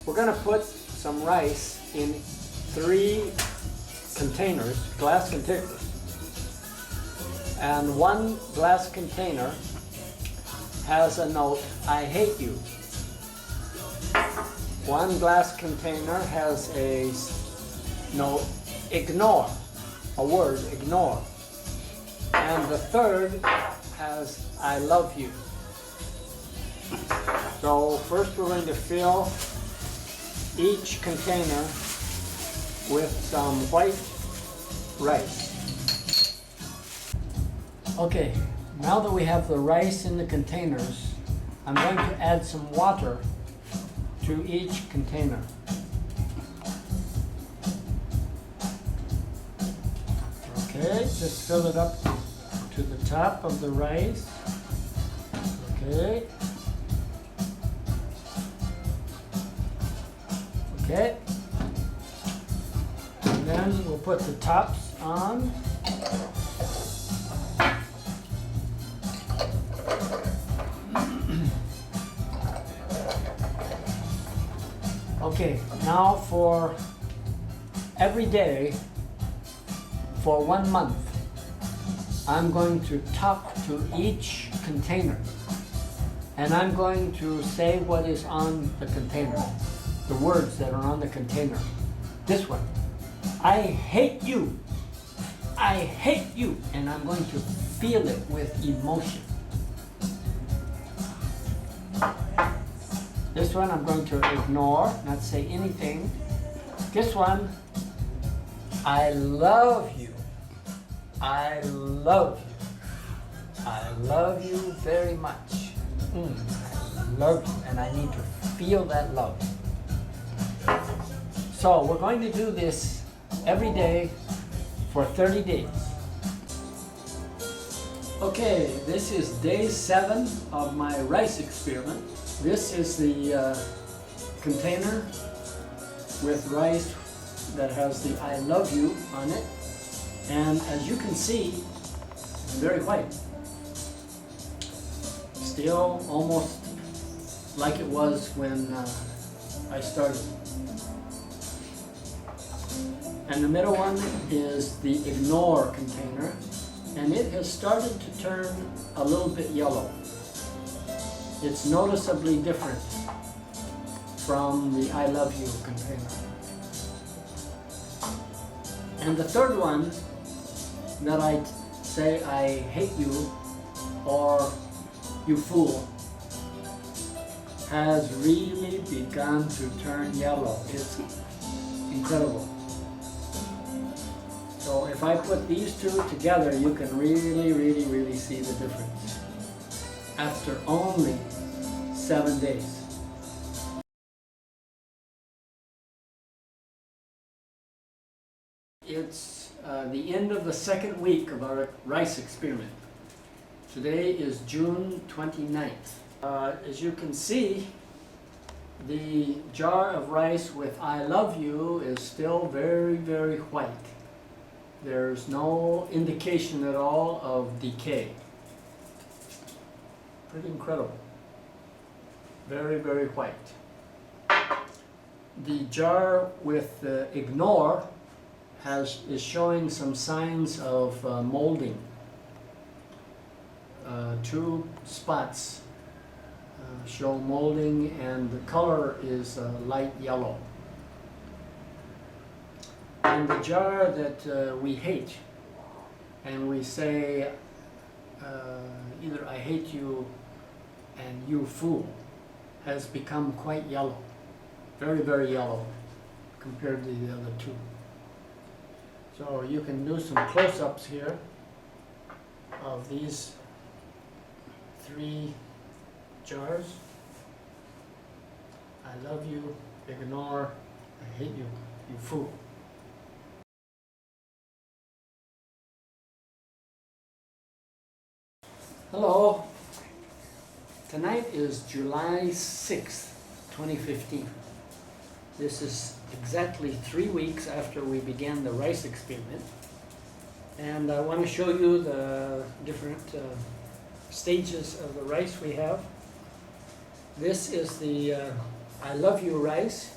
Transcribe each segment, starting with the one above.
We're going to put some rice in 3 containers, glass containers. And one glass container has a note, I hate you. One glass container has a note, ignore, a word, ignore. And the third has, I love you. So first we're going to fill each container with some white rice. Okay, now that we have the rice in the containers, I'm going to add some water to each container. Okay, just fill it up to the top of the rice. Okay. Okay. And then we'll put the tops on. Okay, now for every day for 1 month, I'm going to talk to each container and I'm going to say what is on the container, the words that are on the container. This one, I hate you, I hate you, and I'm going to feel it with emotion. This one I'm going to ignore, not say anything. This one, I love you. I love you. I love you very much. I love you, and I need to feel that love. So we're going to do this every day for 30 days. Okay, this is day 7 of my rice experiment. This is the container with rice that has the I love you on it. And as you can see, it's very white. Still almost like it was when I started. And the middle one is the ignore container, and it has started to turn a little bit yellow. It's noticeably different from the I love you container. And the third one that I say I hate you or you fool has really begun to turn yellow. It's incredible. So if I put these two together, you can really see the difference after only 7 days. It's the end of the 2nd week of our rice experiment. Today is June 29th. As you can see, the jar of rice with I love you is still very white. There's no indication at all of decay. Pretty incredible. Very white. The jar with ignore is showing some signs of molding. 2 spots show molding, and the color is light yellow. And the jar that we hate, and we say either I hate you and you fool, has become quite yellow. Very yellow compared to the other 2. So you can do some close-ups here of these 3 jars. I love you, ignore, I hate you, you fool. Hello. Tonight is July 6th, 2015. This is exactly 3 weeks after we began the rice experiment. And I want to show you the different stages of the rice we have. This is the I love you rice,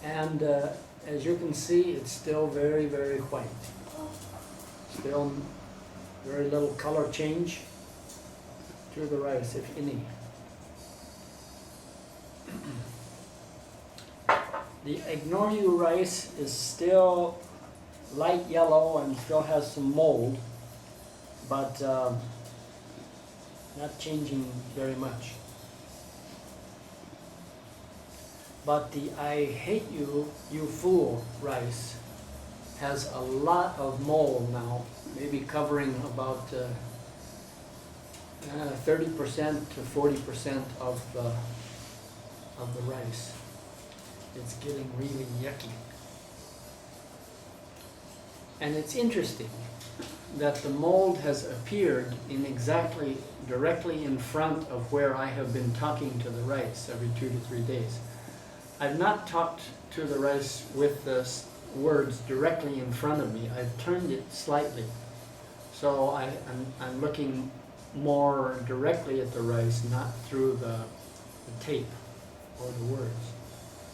and as you can see, it's still very, very white. Still very little color change to the rice, if any. The Ignore You rice is still light yellow and still has some mold, but not changing very much. But the I Hate You, You Fool rice has a lot of mold now, maybe covering about 30% to 40% of the rice. It's getting really yucky. And it's interesting that the mold has appeared in exactly directly in front of where I have been talking to the rice every 2 to 3 days. I've not talked to the rice with the words directly in front of me. I've turned it slightly. So I'm looking more directly at the rice, not through the tape or the words.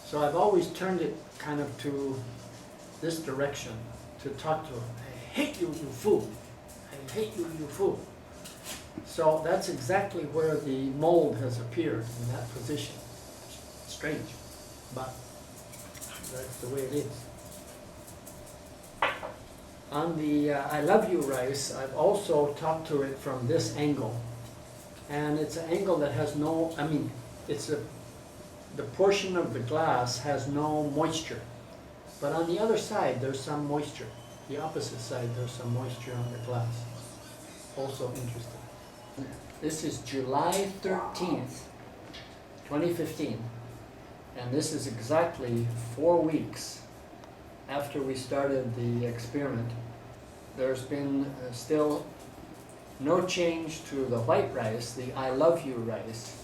So I've always turned it kind of to this direction to talk to him. I hate you, you fool. I hate you, you fool. So that's exactly where the mold has appeared, in that position. Strange, but that's the way it is. On the I Love You rice, I've also talked to it from this angle. And it's an angle that has no, the portion of the glass has no moisture. But on the other side, there's some moisture. The opposite side, there's some moisture on the glass. Also interesting. This is July 13th, 2015. And this is exactly 4 weeks after we started the experiment. There's been still no change to the white rice, the I Love You rice,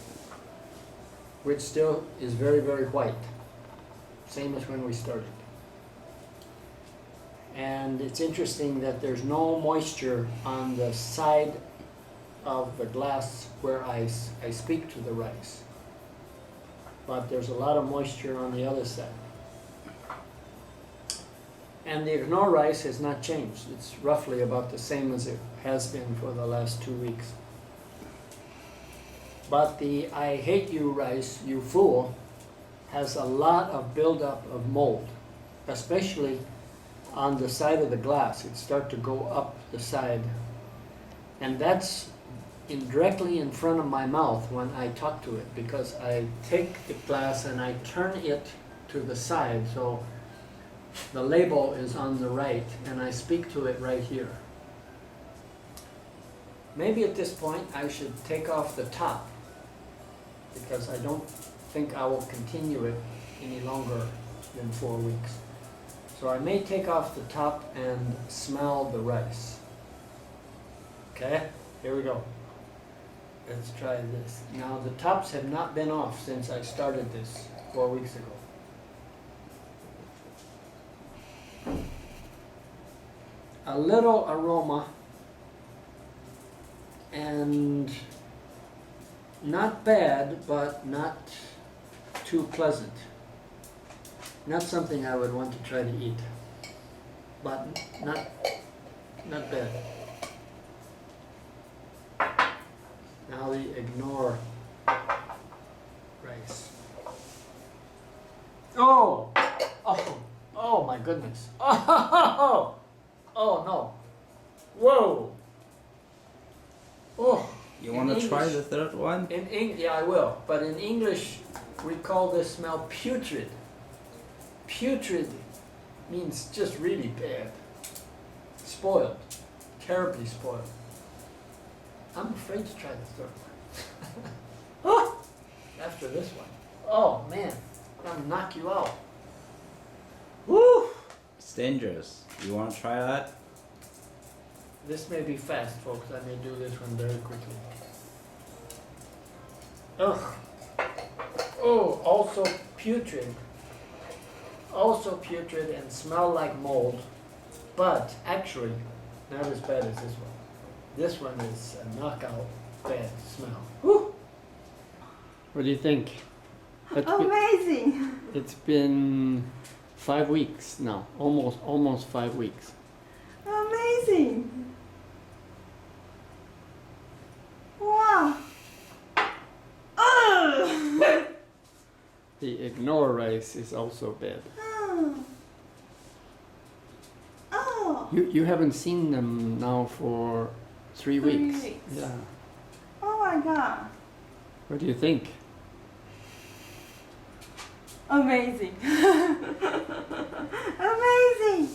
which still is very, very white. Same as when we started. And it's interesting that there's no moisture on the side of the glass where I speak to the rice. But there's a lot of moisture on the other side. And the Ignore rice has not changed. It's roughly about the same as it has been for the last 2 weeks. But the I Hate You rice, You Fool, has a lot of buildup of mold, especially on the side of the glass. It starts to go up the side. And that's directly in front of my mouth when I talk to it, because I take the glass and I turn it to the side, so the label is on the right, and I speak to it right here. Maybe at this point I should take off the top, because I don't think I will continue it any longer than 4 weeks. So I may take off the top and smell the rice. Okay, here we go. Let's try this. Now the tops have not been off since I started this 4 weeks ago. A little aroma and not bad, but not too pleasant. Not something I would want to try to eat, but not bad. Now the Ignore rice. Oh, my goodness. Oh no. Whoa. Oh. You want to try the third one? Yeah, I will. But in English, we call this smell putrid. Putrid means just really bad. Spoiled. Terribly spoiled. I'm afraid to try the third one. After this one. Oh man, I'm gonna knock you out. Woo! It's dangerous. You want to try that? This may be fast, folks. I may do this one very quickly. Ugh. Oh, also putrid. Also putrid and smell like mold, but actually not as bad as this one. This one is a knockout bad smell. Woo! What do you think? Amazing. It's been 5 weeks now, almost 5 weeks. Amazing. Wow. Oh. The ignore rice is also bad. Oh. Oh. You haven't seen them now for 3 weeks. Yeah. Oh my god. What do you think? Amazing. Amazing.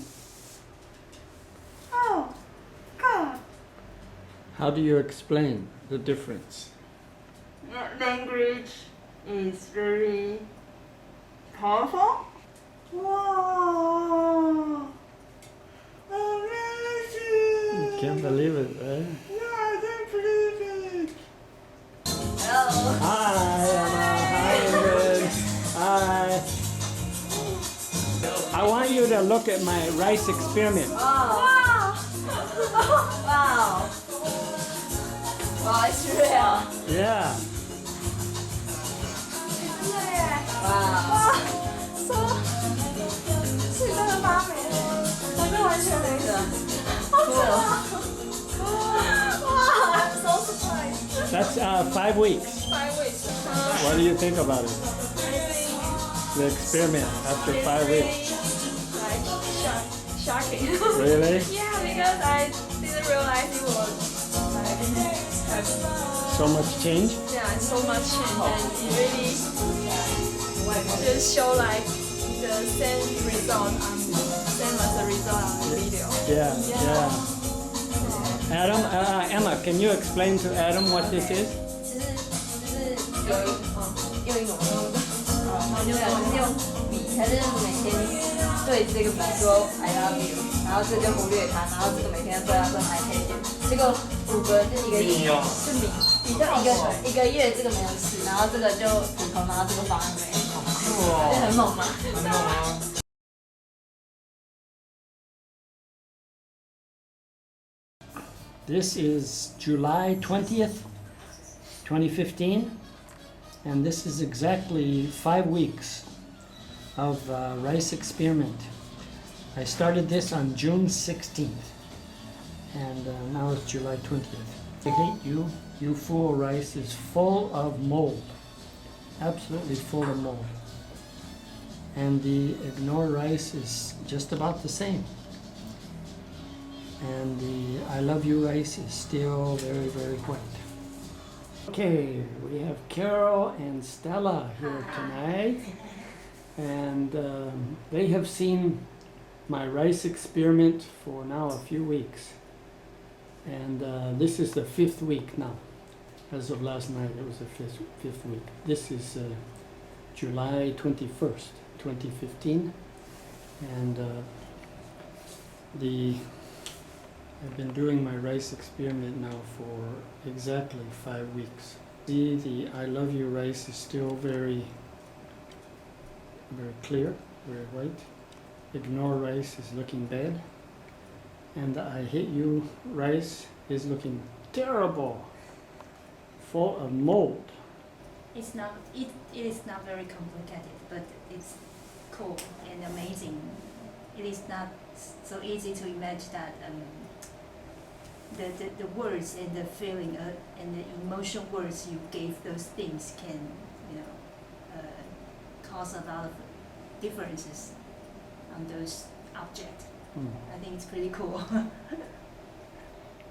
Oh god. How do you explain the difference? Language is very powerful. Wow. Amazing. Can't believe it, right? Yeah, I can't believe it. Hi, Emma. Hi, Ingrid. Hi. I want you to look at my rice experiment. Wow. Wow. Wow, it's real. Yeah. Wow. 是真的发霉了，我这完全没事。好可爱！哇 I'm so surprised. That's 5 weeks. 5 weeks. What do you think about it? I think The experiment after 5 weeks. like shocking. Really? Yeah, because I didn't realize it was like have So much change? yeah so much change and it really just show like the same result same as the result on the video. Yeah, yeah. Adam, Emma, can you explain to Adam what this is? 用一种就是用笔，还是每天对这个笔说 I love you， 然后这就忽略它，然后这个每天对它说 I hate you， 结果5个就一个月是米，比较一个月这个没有吃，然后这个就普通，然后这个反而没，就很猛嘛。很猛啊！ This is July 20th, 2015, and this is exactly 5 weeks of rice experiment. I started this on June 16th, and now it's July 20th. I hate you. You fool rice is full of mold, absolutely full of mold. And the ignore rice is just about the same. And the I love you rice is still very, very white. Okay, we have Carol and Stella here tonight. And they have seen my rice experiment for now a few weeks. And this is the 5th week now. As of last night, it was the fifth week. This is July 21st, 2015. And I've been doing my rice experiment now for exactly 5 weeks. See, the I love you rice is still very, very clear, very white. Ignore rice is looking bad. And the I hate you rice is looking terrible, full of mold. It's not. It is not very complicated, but it's cool and amazing. It is not so easy to imagine that the words and the feeling and the emotional words you gave those things can cause a lot of differences on those objects. I think it's pretty cool.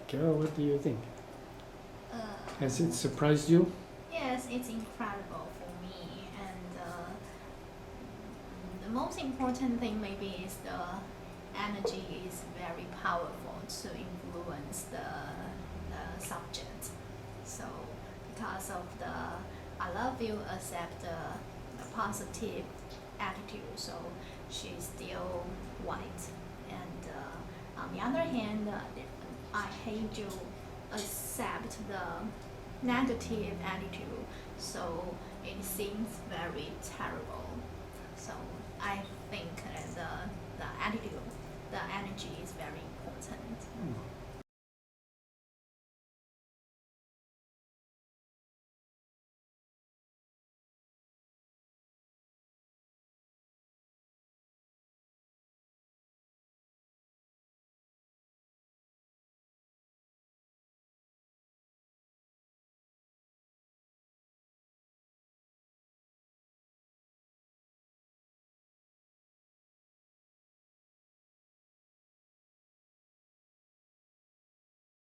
Carol, what do you think? Has it surprised you? Yes, it's incredible for me, and the most important thing maybe is the energy is very powerful to influence the subject. So because of the I love you, accept the positive attitude, so she's still white. And on the other hand, I hate you, accept the negative attitude, so it seems very terrible.